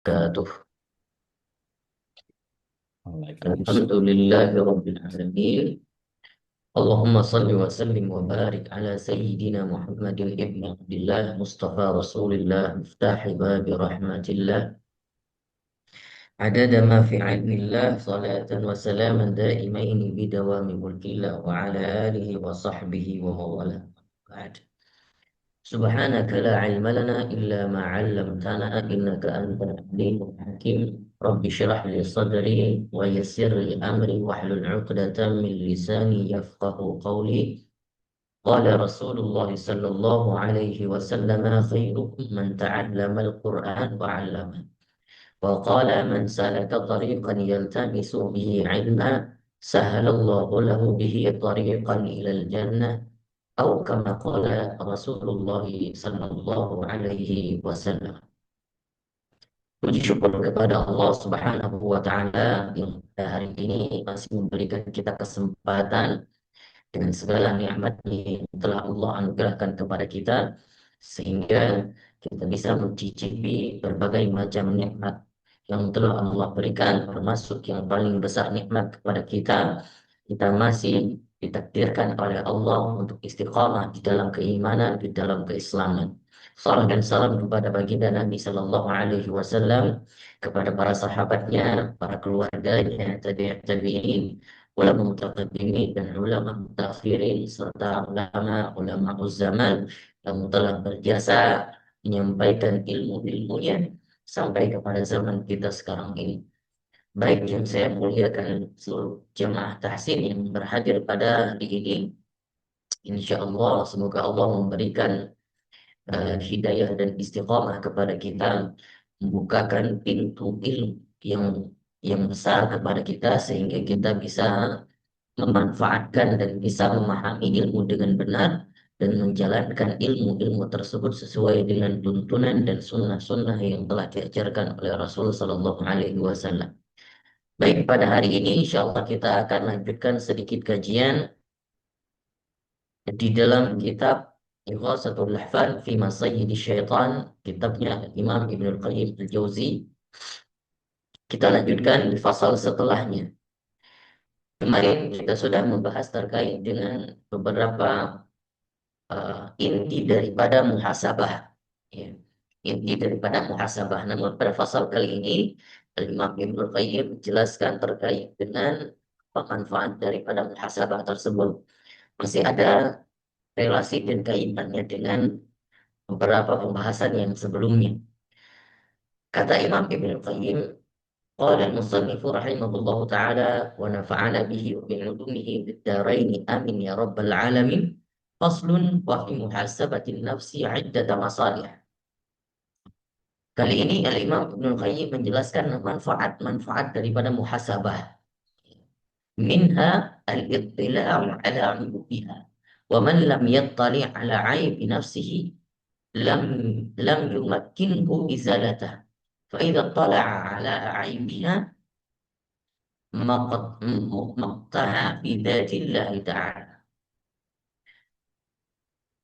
Wabarakatuh. Waalaikumsalam. Alhamdulillahi Rabbil Alamin. Allahumma salli wa sallim wa barik ala Sayyidina Muhammadin ibn Abdillah Mustafa Rasulillah Miftahi babi rahmatillah Adada ma fi ilmillah Salatan wa salaman daimaini bidawami mulkillah Wa ala alihi wa sahbihi wa mawala Ba'd. Subhanaka la ilma lana illa ma 'allamtana innaka antal alimul hakim. Rabbi shrah li sadri wa yassir li amri wahlul 'uqdatam min lisani yafqahu qawli. Qala Rasulullah sallallahu alaihi wasallam khairukum man ta'allama al-Qur'an wa 'allama. Wa qala man salaka tariqan yaltamisu bihi 'ilma sahalallahu lahu bihi tariqan ila al-jannah. Atau kama qala Rasulullah sallallahu alaihi wasallam. Puji syukur kepada Allah Subhanahu wa taala yang pada hari ini masih memberikan kita kesempatan dengan segala nikmat yang telah Allah anugerahkan kepada kita sehingga kita bisa mencicipi berbagai macam nikmat yang telah Allah berikan, termasuk yang paling besar nikmat kepada kita. Kita masih ditakdirkan oleh Allah untuk istiqamah di dalam keimanan, di dalam keislaman. Salam dan salam kepada baginda Nabi Sallallahu Alaihi Wasallam, kepada para sahabatnya, para keluarganya, tabi'in, ulama mutaqaddimin dan ulama mutakhirin, serta ulama zaman yang telah berjasa menyampaikan ilmu-ilmunya sampai kepada zaman kita sekarang ini. Baik yang saya muliakan seluruh jemaah tahsin yang berhadir pada hari ini. Insya Allah, semoga Allah memberikan hidayah dan istiqamah kepada kita, membukakan pintu ilmu yang besar kepada kita sehingga kita bisa memanfaatkan dan bisa memahami ilmu dengan benar dan menjalankan ilmu-ilmu tersebut sesuai dengan tuntunan dan sunnah-sunnah yang telah diajarkan oleh Rasul Sallallahu Alaihi Wasallam. Baik, pada hari ini insya Allah kita akan lanjutkan sedikit kajian di dalam kitab Ighasatul Lahfan fi Masayyidi Syaitan, kitabnya Imam Ibnul Qayyim Al-Jauzi. Kita lanjutkan di fasal setelahnya. Kemarin kita sudah membahas terkait dengan beberapa inti daripada muhasabah. Ya. Inti daripada muhasabah. Namun pada fasal kali ini, Imam Ibnul Qayyim menjelaskan terkait dengan manfaat daripada muhasabah tersebut. Masih ada relasi dan kaitannya dengan beberapa pembahasan yang sebelumnya. Kata Imam Ibnul Qayyim, qala al-musannifu rahimahullahu ta'ala wa nafa'ana bihi wa bi'ulumihi bid-daraini amin ya rabbal alamin. Faslun wa fi muhasabatin nafsi 'iddata masalih. Kali ini Al-Imam Ibnul Qayyim menjelaskan manfaat-manfaat daripada muhasabah. Minha al-ittila'u ala 'uyubiha. Wa man lam yattali' ala 'aibi nafsihi lam lam yumakkinhu izalatah. Fa idza tala'a ala 'aibiha maqta'a bi dzatillahi ta'ala.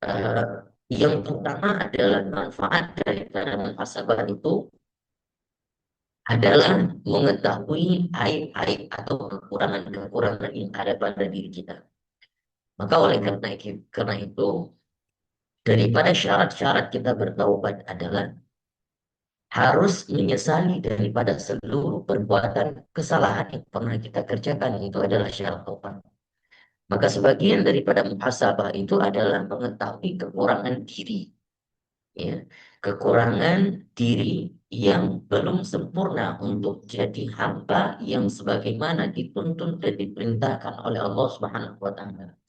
Eh, yang pertama adalah manfaat daripada muhasabah itu adalah mengetahui aib-aib atau kekurangan-kekurangan yang ada pada diri kita. Maka oleh karena itu, daripada syarat-syarat kita bertaubat adalah harus menyesali daripada seluruh perbuatan kesalahan yang pernah kita kerjakan. Itu adalah syarat taubat. Maka sebagian daripada muhasabah itu adalah mengetahui kekurangan diri, ya, kekurangan diri yang belum sempurna untuk jadi hamba yang sebagaimana dituntun dan diperintahkan oleh Allah Subhanahu wa taala.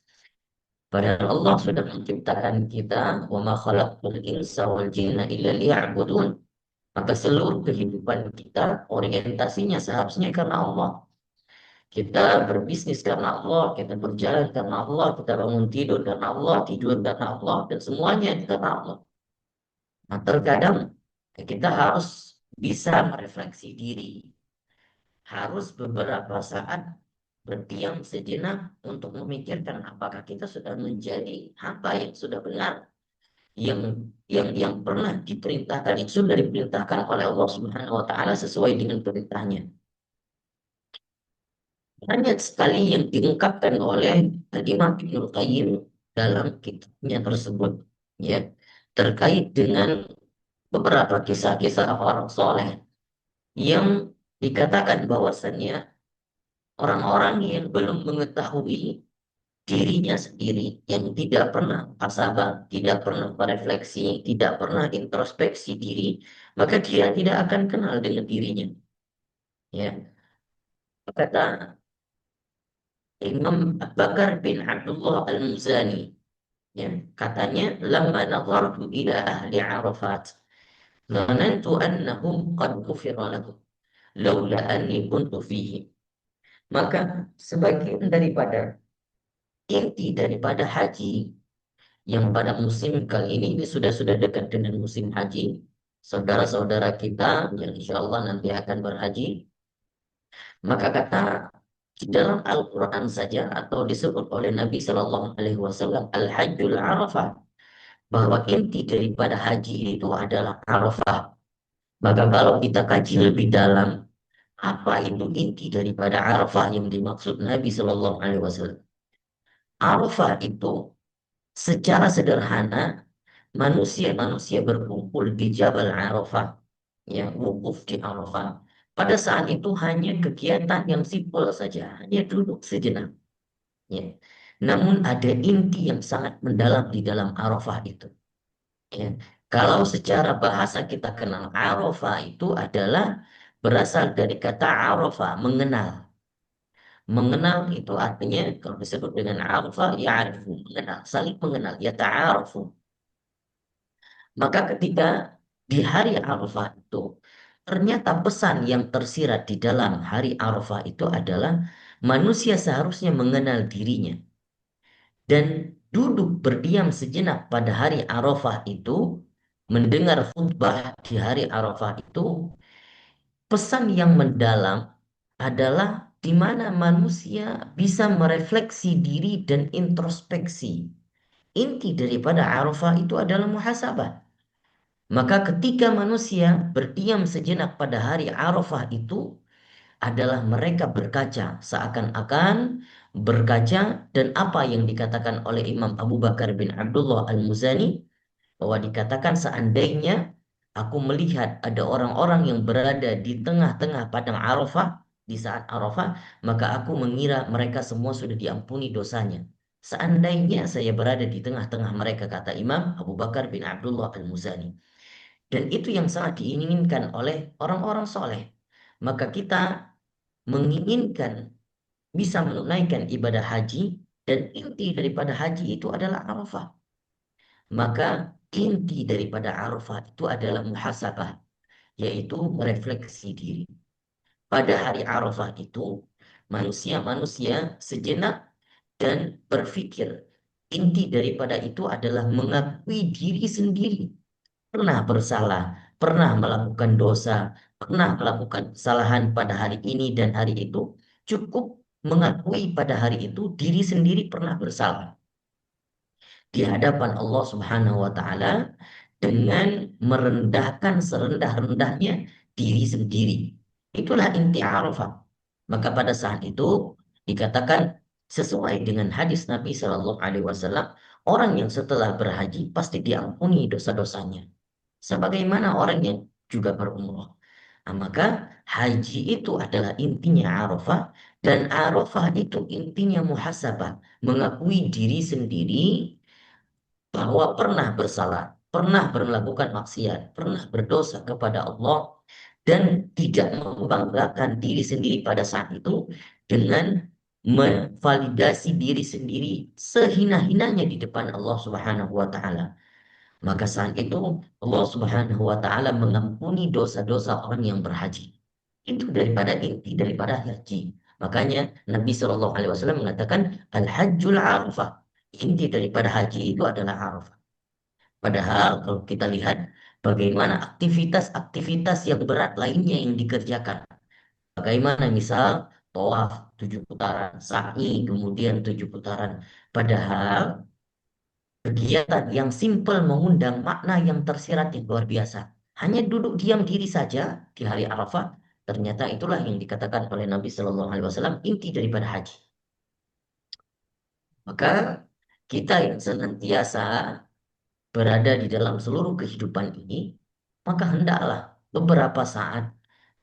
Padahal Allah sudah menciptakan kita, wa ma khalaqtul insa wal jinna illa liya'budun. Maka seluruh kehidupan kita orientasinya seharusnya karena Allah. Kita berbisnis karena Allah, kita berjalan karena Allah, kita bangun tidur karena Allah, tidur karena Allah, dan semuanya karena Allah. Nah, terkadang kita harus bisa merefleksi diri, harus beberapa saat berdiam sejenak untuk memikirkan apakah kita sudah menjadi hamba yang sudah benar, yang yang pernah diperintahkan, yang sudah diperintahkan oleh Allah Subhanahu wa taala sesuai dengan perintahnya. Banyak sekali yang diungkapkan oleh Imam Ibnu Qayyim dalam kitabnya tersebut, ya, terkait dengan beberapa kisah-kisah orang soleh yang dikatakan bahwasannya orang-orang yang belum mengetahui dirinya sendiri, yang tidak pernah muhasabah, tidak pernah merefleksi, tidak pernah introspeksi diri, maka dia tidak akan kenal dengan dirinya. Ya, kata Imam Abu Bakar bin Abdullah Al-Muzani, ya, katanya, "Lamma nazartu ila ahli Arafat, dhanantu annahum qad ghufira lahum, laula anni kuntu fihi." Maka sebagian daripada inti daripada haji yang pada musim kali ini sudah dekat dengan musim haji, saudara-saudara kita yang insya Allah nanti akan berhaji, maka kata di dalam Al-Quran saja atau disebut oleh Nabi Shallallahu Alaihi Wasallam Al-Hajjul Arafah, bahwa inti daripada haji itu adalah Arafah. Maka kalau kita kaji lebih dalam, apa itu inti daripada Arafah yang dimaksud Nabi Shallallahu Alaihi Wasallam? Arafah itu secara sederhana manusia-manusia berkumpul di Jabal Arafah, ya, wukuf di Arafah. Pada saat itu hanya kegiatan yang simpel saja, hanya duduk sejenak, ya. Namun ada inti yang sangat mendalam di dalam Arafah itu, ya. Kalau secara bahasa kita kenal, Arafah itu adalah berasal dari kata Arafah, mengenal. Mengenal itu artinya kalau disebut dengan Arafah, ya'rifu, mengenal, saling mengenal, ya ta'arufu. Maka ketika di hari Arafah itu, ternyata pesan yang tersirat di dalam hari Arafah itu adalah manusia seharusnya mengenal dirinya. Dan duduk berdiam sejenak pada hari Arafah itu, mendengar khutbah di hari Arafah itu, pesan yang mendalam adalah di mana manusia bisa merefleksi diri dan introspeksi. Inti daripada Arafah itu adalah muhasabah. Maka ketika manusia berdiam sejenak pada hari Arafah itu adalah mereka berkaca, seakan-akan berkaca, dan apa yang dikatakan oleh Imam Abu Bakar bin Abdullah Al-Muzani, bahwa dikatakan seandainya aku melihat ada orang-orang yang berada di tengah-tengah padang Arafah di saat Arafah, maka aku mengira mereka semua sudah diampuni dosanya. Seandainya saya berada di tengah-tengah mereka, kata Imam Abu Bakar bin Abdullah Al-Muzani. Dan itu yang sangat diinginkan oleh orang-orang soleh. Maka kita menginginkan bisa menunaikan ibadah haji, dan inti daripada haji itu adalah Arafah. Maka inti daripada Arafah itu adalah muhasabah, yaitu merefleksi diri. Pada hari Arafah itu, manusia-manusia sejenak dan berpikir. Inti daripada itu adalah mengakui diri sendiri pernah bersalah, pernah melakukan dosa, pernah melakukan kesalahan pada hari ini dan hari itu, cukup mengakui pada hari itu diri sendiri pernah bersalah di hadapan Allah Subhanahu wa taala dengan merendahkan serendah-rendahnya diri sendiri. Itulah inti Arafah. Maka pada saat itu dikatakan sesuai dengan hadis Nabi Shallallahu Alaihi Wasallam, orang yang setelah berhaji pasti diampuni dosa-dosanya sebagaimana orang yang juga berumrah. Nah, maka haji itu adalah intinya Arafah, dan Arafah itu intinya muhasabah, mengakui diri sendiri bahwa pernah bersalah, pernah melakukan maksiat, pernah berdosa kepada Allah, dan tidak membanggakan diri sendiri pada saat itu dengan memvalidasi diri sendiri sehina-hinanya di depan Allah Subhanahu wa taala. Maka saat itu Allah Subhanahu wa taala mengampuni dosa-dosa orang yang berhaji. Itu daripada inti daripada haji. Makanya Nabi Shallallahu alaihi wasallam mengatakan al-hajjul arafah. Inti daripada haji itu adalah arafah. Padahal kalau kita lihat bagaimana aktivitas-aktivitas yang berat lainnya yang dikerjakan. Bagaimana misal tawaf 7 putaran, sa'i kemudian 7 putaran. Padahal Kegiatan yang simpel mengundang makna yang tersirat yang luar biasa. Hanya duduk diam diri saja di hari Arafah, ternyata itulah yang dikatakan oleh Nabi Shallallahu Alaihi Wasallam inti daripada haji. Maka kita yang senantiasa berada di dalam seluruh kehidupan ini, maka hendaklah beberapa saat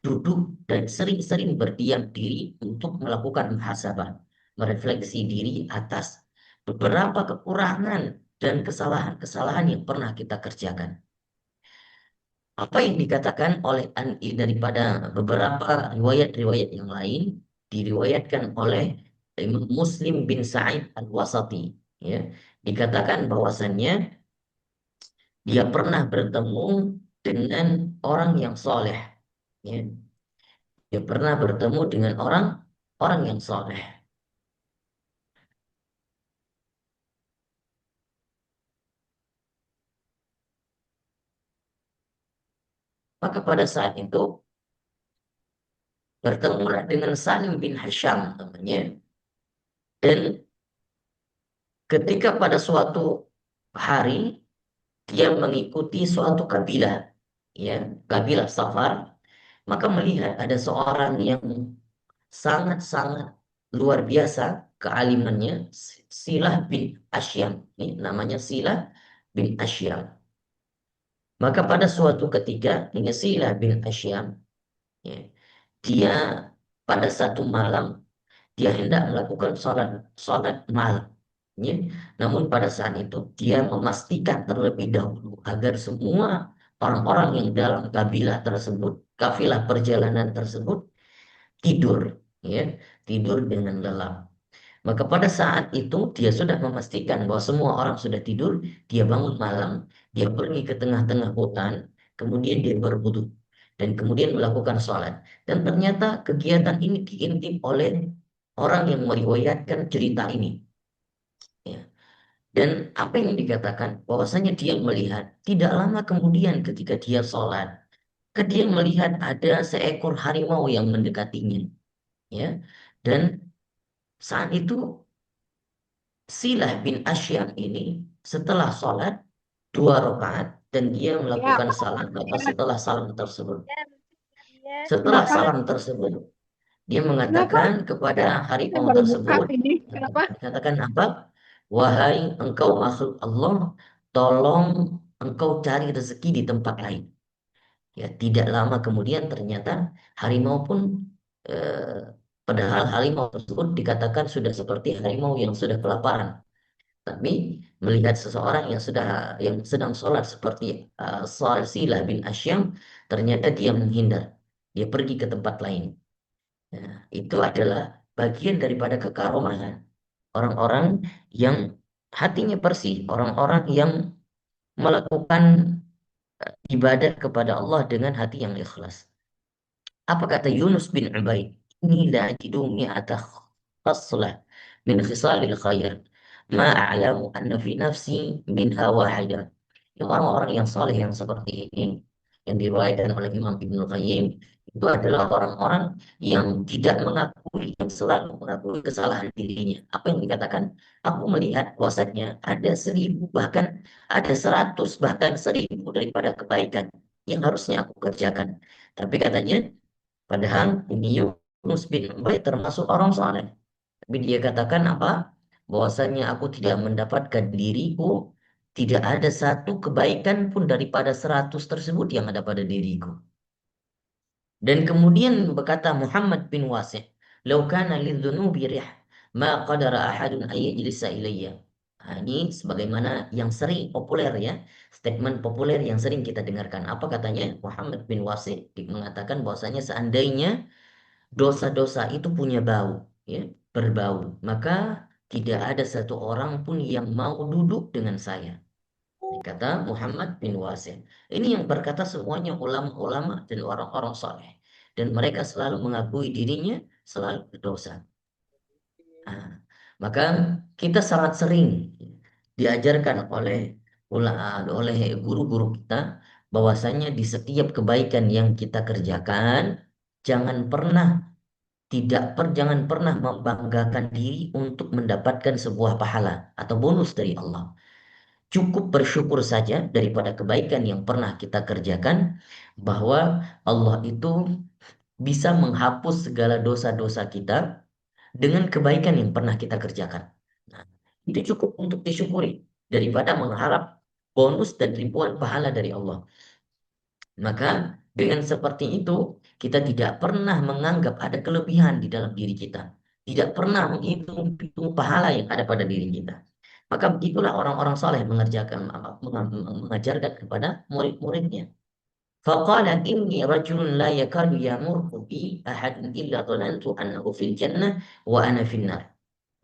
duduk dan sering-sering berdiam diri untuk melakukan muhasabah, merefleksi diri atas beberapa kekurangan dan kesalahan-kesalahan yang pernah kita kerjakan. Apa yang dikatakan oleh daripada beberapa riwayat-riwayat yang lain diriwayatkan oleh Imam Muslim bin Sa'id Al-Wasati, ya, dikatakan bahwasannya dia pernah bertemu dengan orang yang soleh, ya. Dia pernah bertemu dengan orang orang yang soleh. Maka pada saat itu bertemulah dengan Salim bin Hasham namanya. Dan ketika pada suatu hari dia mengikuti suatu kabilah, ya, kabilah Safar, maka melihat ada seorang yang sangat-sangat luar biasa kealimannya, Silah bin Asyam. Ini namanya Silah bin Asyam. Maka pada suatu ketika, ini Silah bin Asyam, ya, dia pada satu malam dia hendak melakukan sholat sholat malam, ya. Namun pada saat itu dia memastikan terlebih dahulu agar semua orang-orang yang dalam kafilah perjalanan tersebut tidur, ya, tidur dengan lelap. Maka pada saat itu dia sudah memastikan bahwa semua orang sudah tidur, dia bangun malam, dia pergi ke tengah-tengah hutan, kemudian dia berwudu dan kemudian melakukan sholat. Dan ternyata kegiatan ini diintip oleh orang yang meriwayatkan cerita ini. Ya. Dan apa yang dikatakan bahwasanya dia melihat tidak lama kemudian ketika dia sholat, dia melihat ada seekor harimau yang mendekatinya, ya. Dan saat itu Silah bin Asyam ini setelah sholat 2 rakaat dan dia Ya, melakukan Pak. salam, maka setelah salam tersebut, setelah Kenapa? salam tersebut dia Kenapa? mengatakan kepada Saya harimau baru buka tersebut, ini. Kenapa? dikatakan apa? Wahai engkau makhluk Allah, tolong engkau cari rezeki di tempat lain. Ya, tidak lama kemudian ternyata harimau pun eh, padahal harimau tersebut dikatakan sudah seperti harimau yang sudah kelaparan. Tapi melihat seseorang yang sedang sholat seperti Silah bin Asyam, ternyata dia menghindar. Dia pergi ke tempat lain. Nah, itu adalah bagian daripada kekaromahan orang-orang yang hatinya bersih, orang-orang yang melakukan ibadah kepada Allah dengan hati yang ikhlas. Apa kata Yunus bin Ubaid? Ini la ajidu mi'ata khaslah min khisalil khair. Ma a'lamu anna fi nafsi minha wahidah. Yang orang-orang yang saleh yang seperti ini, yang diriwayatkan oleh Imam Ibnu Qayyim, itu adalah orang-orang yang tidak mengakui, yang selalu mengakui kesalahan dirinya. Apa yang dikatakan? Aku melihat bahwasanya ada 1.000, bahkan ada 100, bahkan 1.000 daripada kebaikan yang harusnya aku kerjakan. Tapi katanya, padahal ini Yunus bin Ubaid termasuk orang saleh. Tapi dia katakan apa? Bahwasanya aku tidak mendapatkan diriku, tidak ada satu kebaikan pun daripada 100 tersebut yang ada pada diriku. Dan kemudian berkata Muhammad bin Wasih, "Lau kana lidzunubi rih, ma qadara ahadun ay yajlisa ilayya." Nah, ini sebagaimana yang sering populer, ya, statement populer yang sering kita dengarkan. Apa katanya? Muhammad bin Wasih mengatakan bahwasanya seandainya dosa-dosa itu punya bau, ya, berbau, maka tidak ada satu orang pun yang mau duduk dengan saya. Ini kata Muhammad bin Wasil. Ini yang berkata semuanya ulama-ulama dan orang-orang saleh. Dan mereka selalu mengakui dirinya selalu berdosa. Nah, maka kita sangat sering diajarkan oleh guru-guru kita bahwasanya di setiap kebaikan yang kita kerjakan, jangan pernah jangan pernah membanggakan diri untuk mendapatkan sebuah pahala atau bonus dari Allah. Cukup bersyukur saja daripada kebaikan yang pernah kita kerjakan, bahwa Allah itu bisa menghapus segala dosa-dosa kita dengan kebaikan yang pernah kita kerjakan. Nah, itu cukup untuk disyukuri daripada mengharap bonus dan ribuan pahala dari Allah. Maka dengan seperti itu, kita tidak pernah menganggap ada kelebihan di dalam diri kita. Tidak pernah menghitung pahala yang ada pada diri kita. Maka begitulah orang-orang saleh mengajarkan kepada murid-muridnya. فقال إني رجل لا يكاد يمر بي أحد إلا ظننت أنه في الجنة وأنا في النار.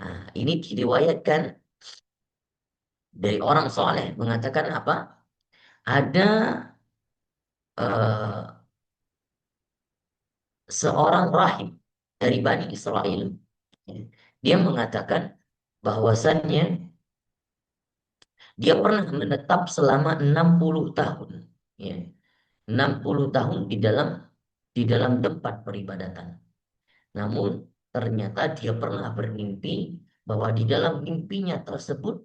Nah, ini diriwayatkan dari orang soleh mengatakan apa? Ada eh, seorang rahib dari Bani Israel. Dia mengatakan bahwasannya dia pernah menetap selama 60 tahun. Ya, 60 tahun di dalam tempat peribadatan. Namun ternyata dia pernah bermimpi bahwa di dalam mimpinya tersebut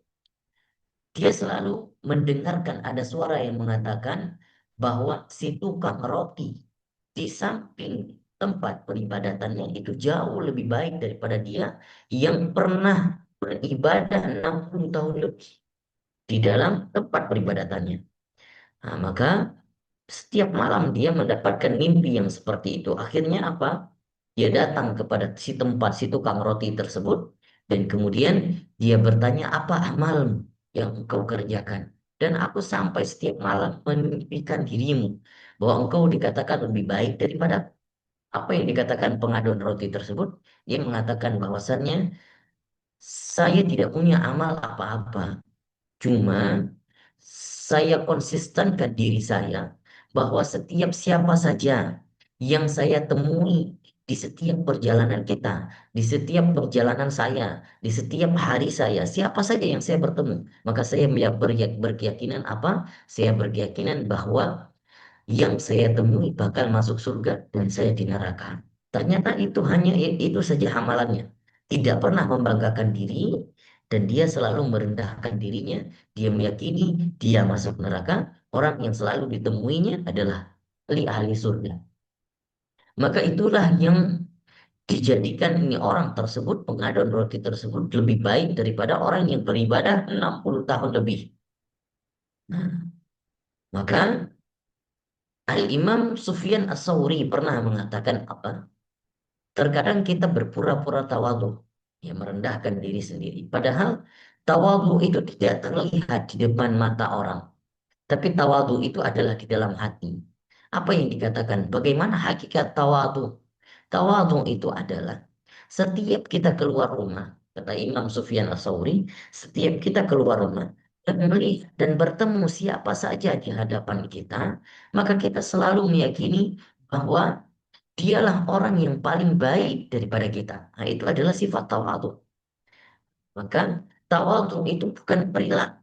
dia selalu mendengarkan ada suara yang mengatakan bahwa si tukang roti di samping tempat peribadatannya itu jauh lebih baik daripada dia yang pernah beribadah 60 tahun lebih di dalam tempat peribadatannya. Nah, maka setiap malam dia mendapatkan mimpi yang seperti itu. Akhirnya apa? Dia datang kepada si tempat si tukang roti tersebut dan kemudian dia bertanya, apa amal yang engkau kerjakan? Dan aku sampai setiap malam memimpikan dirimu bahwa engkau dikatakan lebih baik daripada apa yang dikatakan pengaduan roti tersebut. Dia mengatakan bahwasannya saya tidak punya amal apa-apa. Cuma saya konsistenkan diri saya bahwa setiap siapa saja yang saya temui di setiap perjalanan kita, di setiap perjalanan saya, di setiap hari saya, siapa saja yang saya bertemu, maka saya berkeyakinan apa? Saya berkeyakinan bahwa yang saya temui bakal masuk surga dan saya di neraka. Ternyata itu hanya itu saja amalannya. Tidak pernah membanggakan diri dan dia selalu merendahkan dirinya. Dia meyakini dia masuk neraka. Orang yang selalu ditemuinya adalah ahli surga. Maka itulah yang dijadikan ini orang tersebut, pengadon roti tersebut lebih baik daripada orang yang beribadah 60 tahun lebih. Nah, maka Al-Imam Sufyan As-Sawri pernah mengatakan apa? Terkadang kita berpura-pura tawadhu, ya merendahkan diri sendiri. Padahal tawadhu itu tidak terlihat di depan mata orang, tapi tawadhu itu adalah di dalam hati. Apa yang dikatakan? Bagaimana hakikat tawadhu? Tawadhu itu adalah setiap kita keluar rumah, kata Imam Sufyan As-Sawri, setiap kita keluar rumah dan melihat dan bertemu siapa saja di hadapan kita, maka kita selalu meyakini bahwa dialah orang yang paling baik daripada kita. Nah, itu adalah sifat tawadhu. Maka tawadhu itu bukan perilaku,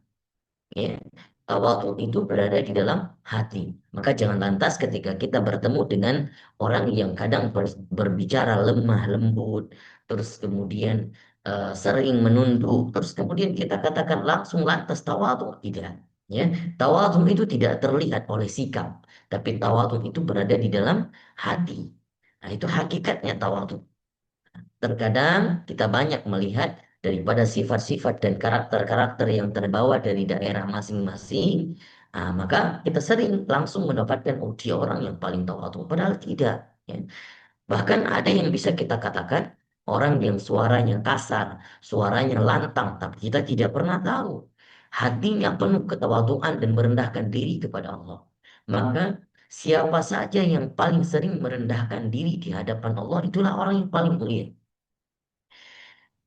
ya. Tawadhu itu berada di dalam hati. Maka jangan lantas ketika kita bertemu dengan orang yang kadang berbicara lemah lembut, terus kemudian sering menunduk, terus kemudian kita katakan langsung lantas tawadhu. Tidak. Ya, tawadhu itu tidak terlihat oleh sikap, tapi tawadhu itu berada di dalam hati. Nah, itu hakikatnya tawadhu. Terkadang kita banyak melihat daripada sifat-sifat dan karakter-karakter yang terbawa dari daerah masing-masing, maka kita sering langsung mendapatkan, oh dia orang yang paling tawadhu. Padahal tidak. Ya. Bahkan ada yang bisa kita katakan orang yang suaranya kasar, suaranya lantang, tapi kita tidak pernah tahu. Hatinya penuh ketawaduan dan merendahkan diri kepada Allah. Maka siapa saja yang paling sering merendahkan diri di hadapan Allah, itulah orang yang paling mulia.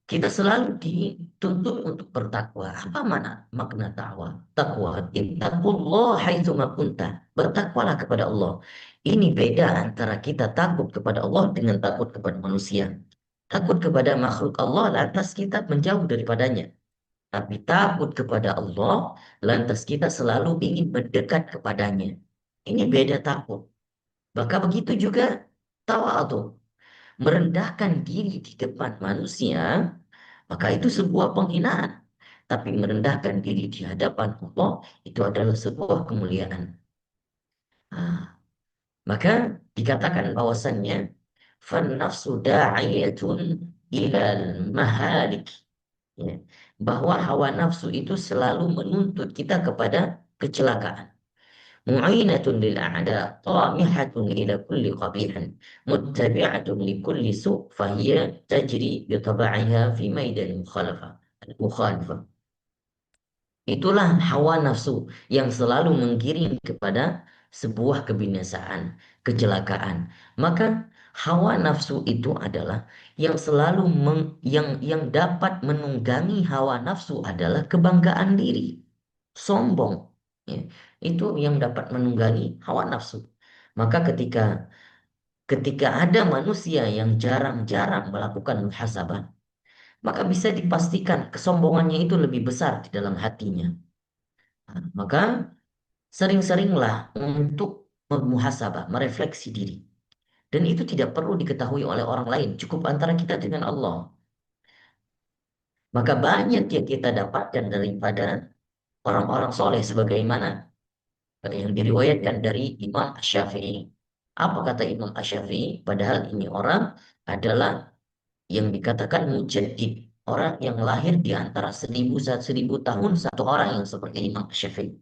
Kita selalu dituntut untuk bertakwa. Apa makna takwa? Takwa, ittaqullah haitsuma kunta. Bertakwalah kepada Allah. Ini beda antara kita takut kepada Allah dengan takut kepada manusia. Takut kepada makhluk Allah lantas kita menjauh daripadanya. Tapi takut kepada Allah lantas kita selalu ingin mendekat kepadanya. Ini beda takut. Maka begitu juga tawadhu, merendahkan diri di depan manusia, maka itu sebuah penghinaan. tapi merendahkan diri di hadapan Allah, itu adalah sebuah kemuliaan. Ah, maka dikatakan bahwasannya فَالنَّفْسُ دَاعِيَةٌ إِلَى الْمَهَالِكِ, ya, bahwa hawa nafsu itu selalu menuntut kita kepada kecelakaan. Mu'inatun lil a'da, tamihatun ila kulli qabihin, muttabi'atun li kulli su' fahiya tajri bi taba'iha fi maidan mukhalafah. Itulah hawa nafsu yang selalu menggiring kepada sebuah kebinasaan, kecelakaan. Maka hawa nafsu itu adalah yang selalu yang dapat menunggangi hawa nafsu adalah kebanggaan diri, sombong. Ya, itu yang dapat menunggangi hawa nafsu. Maka ketika ada manusia yang jarang-jarang melakukan muhasabah, maka bisa dipastikan kesombongannya itu lebih besar di dalam hatinya. Maka sering-seringlah untuk memuhasabah, merefleksi diri. Dan itu tidak perlu diketahui oleh orang lain, cukup antara kita dengan Allah. Maka banyak yang kita dapatkan daripada orang-orang soleh sebagaimana yang diriwayatkan dari Imam Asy-Syafi'i. Apa kata Imam Asy-Syafi'i? Padahal ini orang adalah yang dikatakan mujaddid, orang yang lahir di antara 1000 tahun satu orang yang seperti Imam Syafi'i,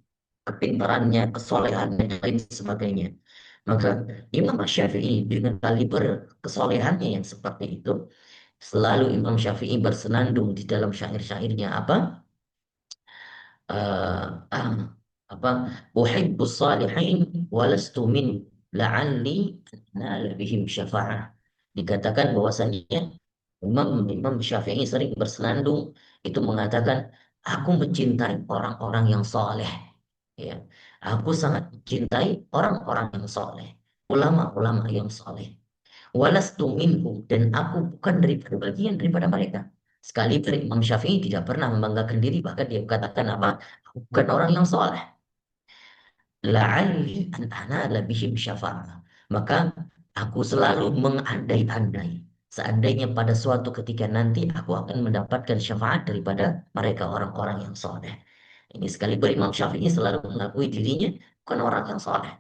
kepintarannya, kesolehannya, dan lain sebagainya. Maka Imam Syafi'i dengan kaliber kesolehannya yang seperti itu, selalu Imam Syafi'i bersenandung di dalam syair-syairnya apa? eh, ah, apa uhibbus salihin walastu min la'alli anala bihim syafa'ah. Dikatakan bahwasanya Imam Syafi'i sering bersenandung itu mengatakan, aku mencintai orang-orang yang soleh, ya, aku sangat mencintai orang-orang yang soleh, ulama-ulama yang soleh. Walastu minhum, dan aku bukan daripada bagian daripada mereka. Sekali Imam Syafi'i tidak pernah membanggakan diri, bahkan dia katakan apa? Aku bukan orang yang soleh. La'alli an anala bihim syafa'ah. Maka aku selalu mengandai-andai. Seandainya pada suatu ketika nanti aku akan mendapatkan syafaat daripada mereka orang-orang yang soleh. Ini sekali Imam Syafi'i selalu mengakui dirinya bukan orang yang soleh.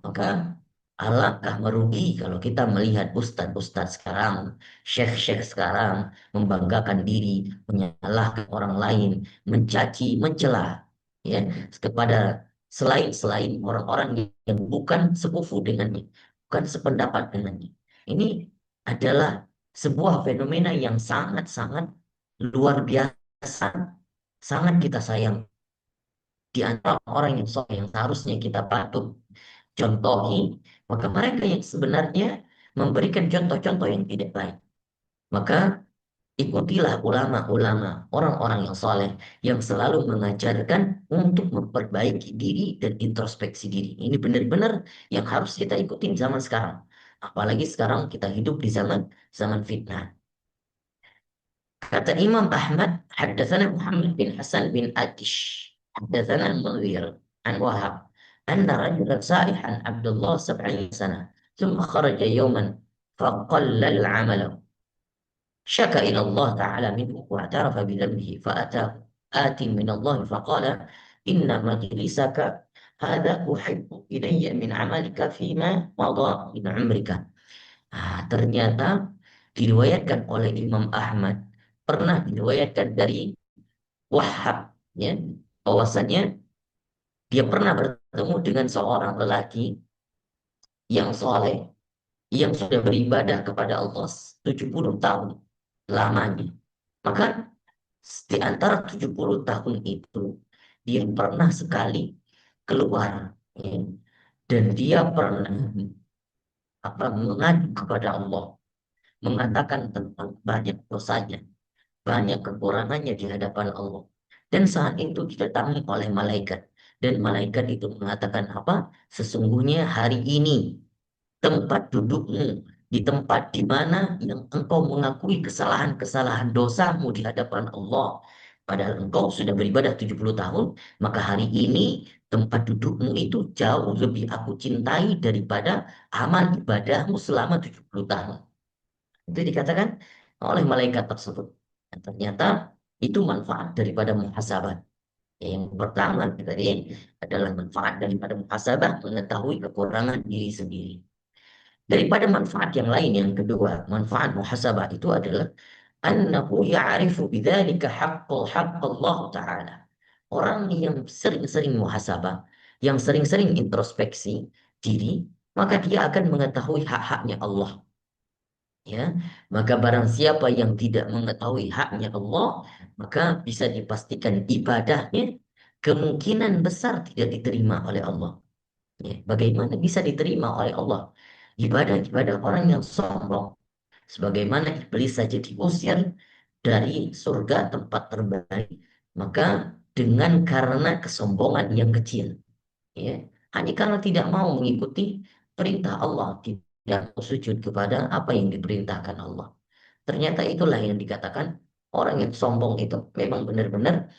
Maka alangkah merugi kalau kita melihat ustadz-ustadz sekarang, syekh-syekh sekarang membanggakan diri, menyalahkan orang lain, mencaci, mencela, ya, kepada selain orang-orang yang bukan sekufu dengannya, bukan sependapat dengannya. Ini adalah sebuah fenomena yang sangat-sangat luar biasa, sangat kita sayang di antara orang yang soleh yang seharusnya kita patut contohi, maka mereka yang sebenarnya memberikan contoh-contoh yang tidak baik. Maka ikutilah ulama-ulama, orang-orang yang soleh, yang selalu mengajarkan untuk memperbaiki diri dan introspeksi diri. Ini benar-benar yang harus kita ikutin zaman sekarang. Apalagi sekarang kita hidup di zaman zaman fitnah. Kata Imam Ahmad, haddatsana Muhammad bin Hasan bin Atish, haddatsana Al-Mughir an Wahab, anna rajulan salihan Abdullah 70 sana, ثم خرج يوما فقلل عمله شكا إلى الله تعالى منه واعترف بذنبه فأتاه آت من الله فقال إن مجلسك هذا أحب إلي من عملك فيما مضى من عمرك. Ternyata diriwayatkan oleh Imam Ahmad, pernah diriwayatkan dari Wahab, ya, bahwasanya dia pernah bertemu dengan seorang lelaki yang soleh, yang sudah beribadah kepada Allah 70 tahun lamanya. Maka di antara 70 tahun itu dia pernah sekali keluar, ya, dan dia pernah mengadu kepada Allah, mengatakan tentang banyak dosanya, banyak kekurangannya di hadapan Allah. Dan saat itu didatangi oleh malaikat. Dan malaikat itu mengatakan apa? Sesungguhnya hari ini tempat dudukmu di tempat di mana yang engkau mengakui kesalahan-kesalahan dosamu di hadapan Allah. Padahal engkau sudah beribadah 70 tahun, maka hari ini tempat dudukmu itu jauh lebih aku cintai daripada amal ibadahmu selama 70 tahun. Itu dikatakan oleh malaikat tersebut. Dan ternyata Itu manfaat daripada muhasabah. Yang pertama tadi adalah manfaat daripada muhasabah, mengetahui kekurangan diri sendiri. Daripada manfaat yang lain, yang kedua, manfaat muhasabah itu adalah annahu ya'rifu bidzalika haqqallah ta'ala. Orang yang sering-sering muhasabah, yang sering-sering introspeksi diri, maka dia akan mengetahui hak-haknya Allah. Ya, maka barang siapa yang tidak mengetahui haknya Allah, maka bisa dipastikan ibadahnya kemungkinan besar tidak diterima oleh Allah. Ya, bagaimana bisa diterima oleh Allah ibadah-ibadah orang yang sombong? Sebagaimana iblis saja diusir dari surga tempat terbaik, maka dengan karena kesombongan yang kecil, ya, hanya karena tidak mau mengikuti perintah Allah, tidak mau sujud kepada apa yang diperintahkan Allah. Ternyata itulah yang dikatakan orang yang sombong itu memang benar-benar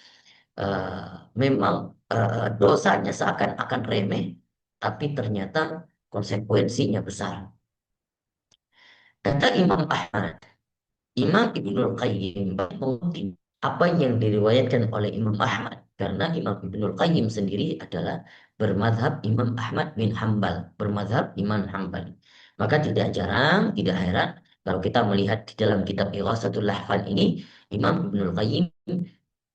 memang dosanya seakan-akan remeh, tapi ternyata konsekuensinya besar. Kata Imam Ahmad, Imam Ibnul Qayyim mengutip apa yang diriwayatkan oleh Imam Ahmad, karena Imam Ibnul Qayyim sendiri adalah bermadhab Imam Ahmad bin Hambal, bermadhab Imam Hambal. Maka tidak jarang, tidak heran kalau kita melihat di dalam kitab Ighasatul Lahfan ini, Imam Ibnul Qayyim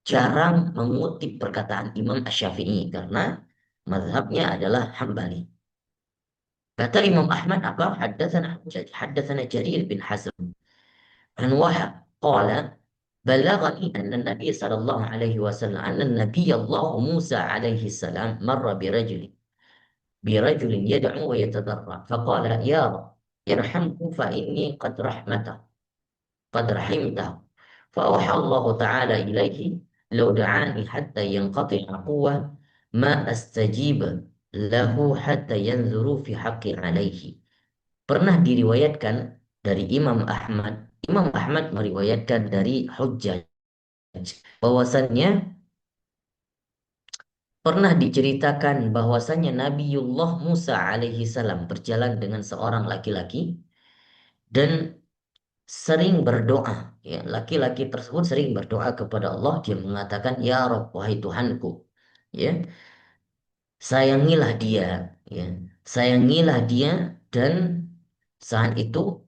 jarang mengutip perkataan Imam Asy-Syafi'i karena mazhabnya adalah Hambali. Kata Imam Ahmad apa? Haddatsana Jarir bin Hazm an Wahab qala بلغني أن النبي صلى الله عليه وسلم أن النبي الله موسى عليه السلام مر برجل يدعو ويتضرع فقال يا رب ارحمه فإني قد رحمته فأوحى الله تعالى إليه لو دعاني حتى ينقطع قوة ما أستجيب له حتى ينظر في حقي عليه. Pernah diriwayatkan dari Imam Ahmad. Imam Ahmad meriwayatkan dari Hujjaj bahwasannya pernah diceritakan bahwasannya Nabiullah Musa alaihi salam berjalan dengan seorang laki-laki dan sering berdoa. Ya, laki-laki tersebut sering berdoa kepada Allah. Dia mengatakan, Ya Rob, wahai Tuhanku, ya, sayangilah dia, ya, sayangilah dia, dan saat itu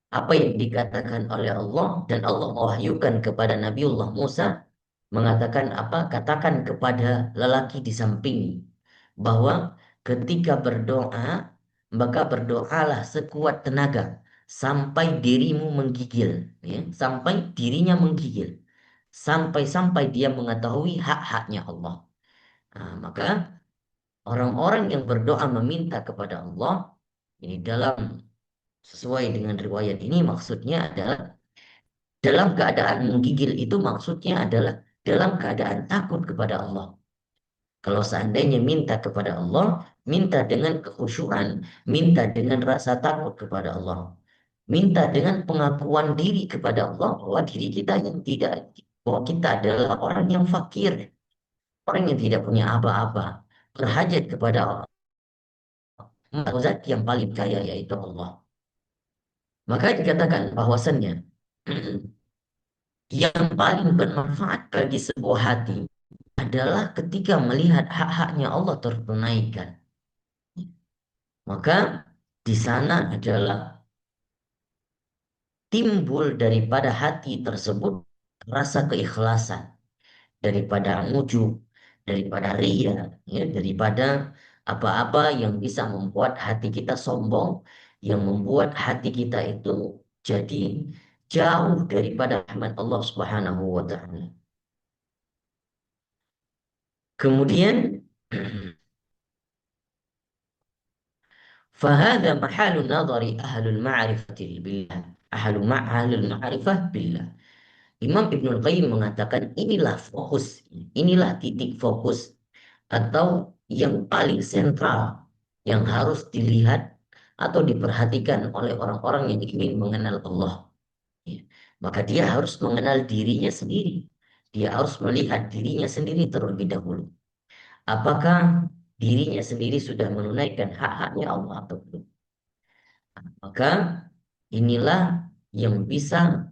apa yang dikatakan oleh Allah dan Allah mewahyukan kepada Nabiullah Musa mengatakan apa? Katakan kepada lelaki di samping bahwa ketika berdoa maka berdoalah sekuat tenaga sampai dirimu menggigil, ya, sampai dirinya menggigil, sampai-sampai dia mengetahui hak-haknya Allah. Nah, maka orang-orang yang berdoa meminta kepada Allah ini dalam sesuai dengan riwayat ini maksudnya adalah dalam keadaan menggigil itu maksudnya adalah dalam keadaan takut kepada Allah. Kalau seandainya minta kepada Allah, minta dengan kekhusyuan, minta dengan rasa takut kepada Allah. Minta dengan pengakuan diri kepada Allah bahwa diri kita yang tidak, bahwa kita adalah orang yang fakir, orang yang tidak punya apa-apa, berhajat kepada zat yang paling kaya yaitu Allah. Maka dikatakan bahwasannya yang paling bermanfaat bagi sebuah hati adalah ketika melihat hak-haknya Allah tertunaikan. Maka di sana adalah timbul daripada hati tersebut rasa keikhlasan, daripada ujub, daripada ria, ya, daripada apa-apa yang bisa membuat hati kita sombong, yang membuat hati kita itu jadi jauh daripada rahmat Allah Subhanahu wa taala. Kemudian فهذا محل نظر أهل المعرفة بالله أهل المعرفة بالله. Imam Ibnul Qayyim mengatakan inilah fokus, inilah titik fokus atau yang paling sentral yang harus dilihat atau diperhatikan oleh orang-orang yang ingin mengenal Allah. Ya. Maka dia harus mengenal dirinya sendiri. Dia harus melihat dirinya sendiri terlebih dahulu. Apakah dirinya sendiri sudah menunaikan hak-haknya Allah atau belum? Maka inilah yang bisa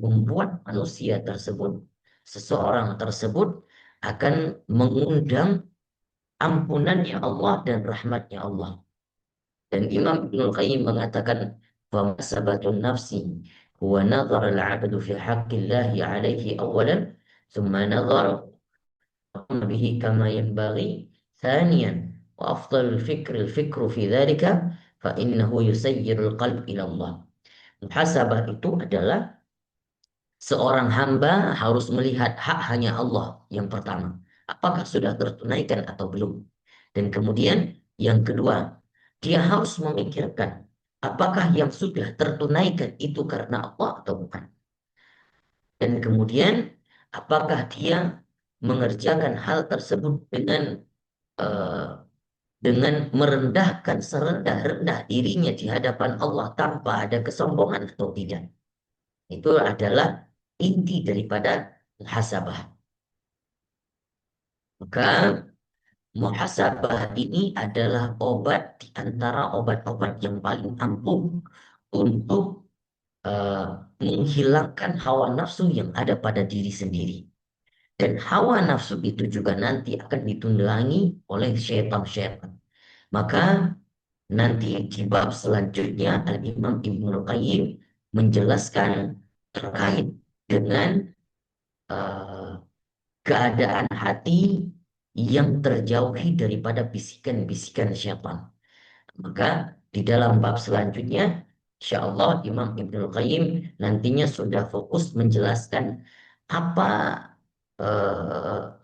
membuat manusia tersebut, seseorang tersebut akan mengundang ampunannya Allah dan rahmatnya Allah. Dan Imam Ibnul Qayyim mengatakan, "Famasabatun nafsi huwa nazar al-'abdu fi haqqillahi 'alaihi awalan, thumma nazar bihi kama yanbaghi thaniyan, wa afdalul fikri al-fikru fi dhalika fa innahu yusayyirul qalb ila Allah." Muhasabah itu adalah seorang hamba harus melihat hak hanya Allah yang pertama. Apakah sudah tertunaikan atau belum? Dan kemudian yang kedua, dia harus memikirkan apakah yang sudah tertunaikan itu karena Allah atau bukan. Dan kemudian apakah dia mengerjakan hal tersebut eh, dengan merendahkan serendah-rendah dirinya di hadapan Allah tanpa ada kesombongan atau tidak. Itu adalah inti daripada muhasabah. Maka muhasabah ini adalah obat di antara obat-obat yang paling ampuh untuk eh, menghilangkan hawa nafsu yang ada pada diri sendiri. Dan hawa nafsu itu juga nanti akan ditunggangi oleh syaitan-syaitan. Maka nanti di bab selanjutnya Al-Imam Ibnul Qayyim menjelaskan terkait dengan eh, keadaan hati yang terjauhi daripada bisikan-bisikan syaitan. Maka di dalam bab selanjutnya, insya Allah Imam Ibnul Qayyim nantinya sudah fokus menjelaskan apa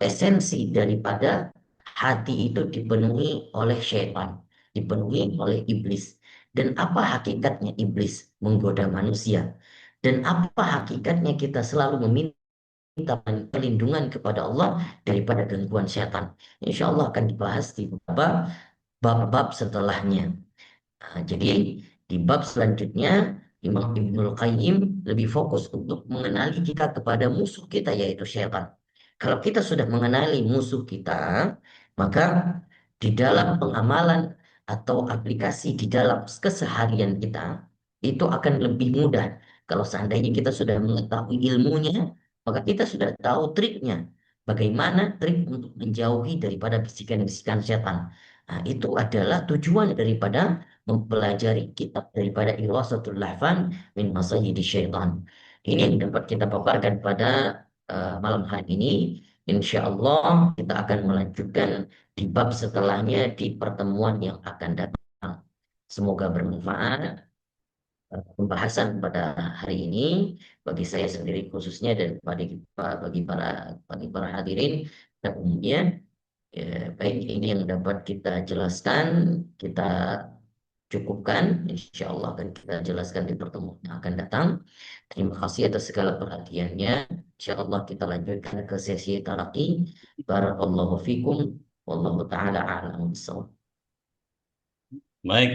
esensi daripada hati itu dipenuhi oleh syaitan, dipenuhi oleh iblis. Dan apa hakikatnya iblis menggoda manusia? Dan apa hakikatnya kita selalu meminta perlindungan kepada Allah daripada gangguan setan. Insya Allah akan dibahas di beberapa bab-bab setelahnya. Nah, jadi di bab selanjutnya Imam Ibnul Qayyim lebih fokus untuk mengenali kita kepada musuh kita yaitu setan. Kalau kita sudah mengenali musuh kita, maka di dalam pengamalan atau aplikasi di dalam keseharian kita itu akan lebih mudah. Kalau seandainya kita sudah mengetahui ilmunya, maka kita sudah tahu triknya. Bagaimana trik untuk menjauhi daripada bisikan-bisikan setan. Nah, itu adalah tujuan daripada mempelajari kitab daripada Ighasatul Lahfan min Masayyidi Syaitan. Ini yang dapat kita paparkan pada malam hari ini. Insya Allah kita akan melanjutkan di bab setelahnya di pertemuan yang akan datang. Semoga bermanfaat pembahasan pada hari ini bagi saya sendiri khususnya dan bagi para hadirin dan umumnya. Ya, baik ini yang dapat kita jelaskan, kita cukupkan. Insya Allah akan kita jelaskan di pertemuan yang akan datang. Terima kasih atas segala perhatiannya. Insya Allah kita lanjutkan ke sesi talaki. Barakallahu fikum. Wallahu ta'ala a'lam. Baik.